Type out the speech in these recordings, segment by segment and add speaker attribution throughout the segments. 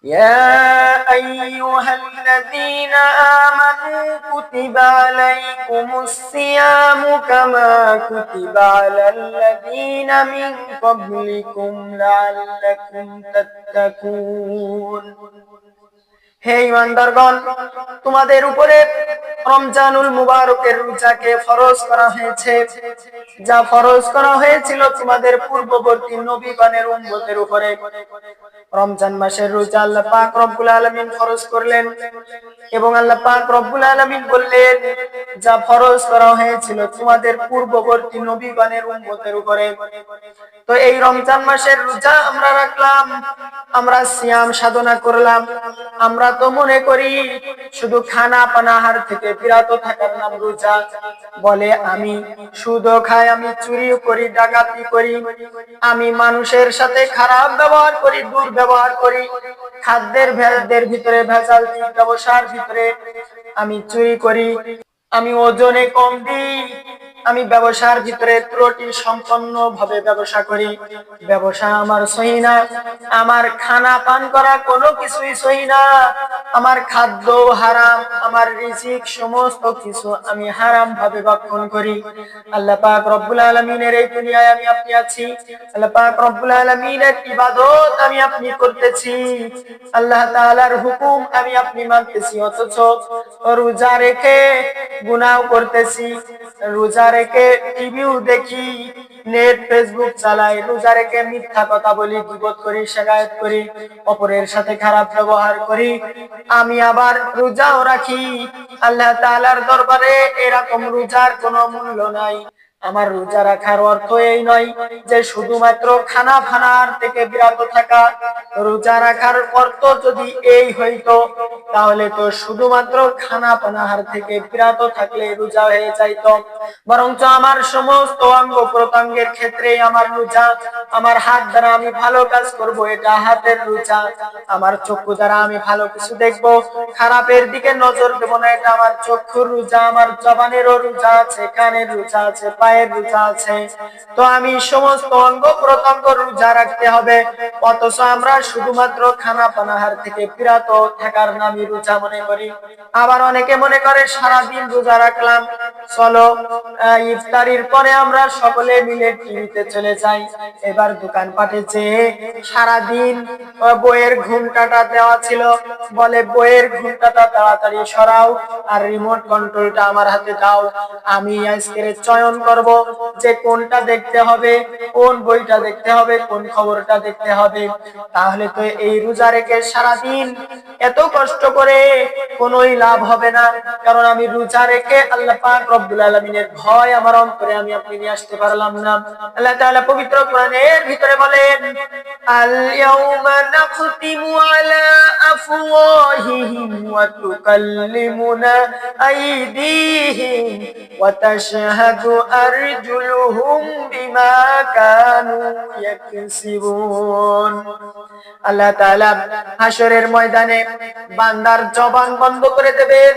Speaker 1: يا أيها الذين آمنوا كتب عليكم الصيام كما كتب على الذين من قبلكم لعلكم تتقون। হে ঈমানদারগণ, তোমাদের উপরে রমজানুল মুবারকের রোজাকে ফরজ করা হয়েছে, যা ফরজ করা হয়েছিল তোমাদের পূর্ববর্তী নবীগণের উম্মতের উপরে। রমজান মাসের রোজা আল্লাহ পাক রব্বুল আলামিন ফরজ করলেন এবং আল্লাহ পাক রব্বুল আলামিন বললেন, যা ফরজ করা হয়েছিল তোমাদের পূর্ববর্তী নবীগণের উম্মতের উপরে। তো এই রমজান মাসের রোজা আমরা রাখলাম, আমরা সিয়াম সাধনা করলাম। আমরা তো মনে করি শুধু খানা পানাহার থেকে বিরত থাকার নাম রোজা। বলে আমি সুদও খাই, আমি চুরিও করি, ডাকাতি করি, আমি মানুষের সাথে খারাপ ব্যবহার করি, দুর্ব্যবহার করি, খাদ্যের ভিতরে ভেজাল দিই, ব্যবসার ভিতরে আমি চুরি করি, আমি ওজনে কম দিই, আমি ব্যবসার ভিতরে ত্রুটি সম্পন্ন ভাবে ব্যবসা করি, ব্যবসা আমার সহি না, আমার খানা পান করা কোনো কিছুই সহি না, আমার খাদ্য হারাম, আমার রিজিক সমস্ত কিছু আমি হারাম ভাবে ভক্ষণ করি। আল্লাহ পাক রব্বুল আলামিনের এই দুনিয়ায় আমি আপনি আছি, আল্লাহ পাক রব্বুল আলামিনের ইবাদত আমি আপনি করতেছি, আল্লাহ তাআলার হুকুম আমি আপনি মানতেছি, অথচ রোজা রেখে গুনাহ করতেছি, রোজা রেখে টিভিও দেখি, নেট ফেসবুক চালাই, রোজা রেখে মিথ্যা কথা বলি, গীবত করি, শিকায়ত করি, অপরের সাথে খারাপ ব্যবহার করি, আমি আবার রোজাও রাখি। আল্লাহ তাআলার দরবারে এরকম রোজার কোনো মূল্য নাই। আমার রোজা রাখার অর্থ এই নয় যে শুধুমাত্র খানা ফানার থেকে বিরত থাকা। রোজা রাখার অর্থ যদি এই হইতো, তাহলে তো শুধুমাত্র খানা পানাহার থেকে বিরত থাকলে রোজা হয়ে যাইতো। বরঞ্চ আমার সমস্ত অঙ্গ প্রত্যঙ্গের ক্ষেত্রে আমার রোজা। আমার হাত দ্বারা আমি ভালো কাজ করব, এটা হাতের রোজা। আমার চক্ষু দ্বারা আমি ভালো কিছু দেখব, খারাপের দিকে নজর দেব না, এটা আমার চক্ষুর রোজা। আমার জবানেরও রোজা আছে, কানের রোজা আছে, পায়ের রোজা আছে। তো আমি সমস্ত অঙ্গ প্রত্যঙ্গ রোজা রাখতে হবে, অথচ আমরা শুধুমাত্র খানা পানাহার থেকে বিরত থাকার নামই রোজা মনে করি। আবার অনেকে মনে করে সারাদিন রোজা রাখলাম, চলো ইফতারির পরে আমরা সকলে মিলে টিভিতে চলে যাই। এবার দোকানপাটে যেয়ে সারাদিন বইয়ের ঘুমটাটা দেওয়া ছিল, বলে বইয়ের ঘুমটাটা তাড়াতাড়ি সরাও আর রিমোট কন্ট্রোলটা আমার হাতে দাও, আমি আজকে চয়ন করব যে কোনটা দেখতে হবে, কোন বইটা দেখতে হবে, কোন খবরটা দেখতে হবে। তাহলে তো এই রোজা রেখে সারাদিন এত কষ্ট করে কোনোই লাভ হবে না, কারণ আমি রোজা রেখে আল্লাহ পাক রব্বুল আলামিনের ভয় আমার অন্তরে আমি আপনি নিয়ে আসতে পারলাম না। আল্লাহ তাআলা পবিত্র কোরআনের ভিতরে বলেন, আল ইয়াউমা নাখতিমু আলা আফওয়াহিহিম ওয়া তুকাল্লিমুনা আইদিহিম ওয়া তাশহাদু আরজুলুহুম বিমা কানু ইয়াকসিবুন। আল্লাহ তাআলা হাশরের ময়দানে বান্দার জবান বন্ধ করে দেবেন,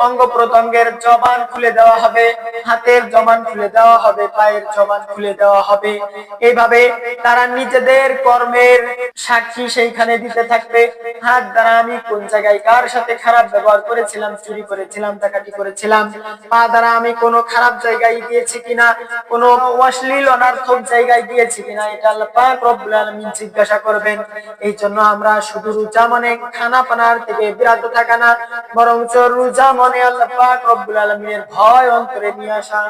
Speaker 1: অঙ্গ প্রত্যঙ্গের জবান খুলে দেওয়া হবে, হাতের জবান খুলে দেওয়া হবে, পায়ের জবান খুলে দেওয়া হবে। এইভাবে তারা নিজেদের কর্মের সাক্ষী সেইখানে দিতে থাকবে। হাত দ্বারা আমি কোন জায়গায় কার সাথে খারাপ ব্যবহার করেছিলাম, চুরি করেছিলাম, ডাকাতি করেছিলাম, পা দ্বারা আমি কোনো খারাপ জায়গায় গিয়েছি কিনা, কোনো অশ্লীল অনর্থক জায়গায় গিয়েছি কিনা, এটা আল্লাহ পাক রব্বুল আলামিন জিজ্ঞাসা করবেন। এই জন্য আমরা শুধু রোজা মানে খানা পানার থেকে বিরত থাকা না, বরং রোজা মানে আল্লাহ পাক রব্বুল আলামিনের ভয় অন্তরে নিয়ে আসা।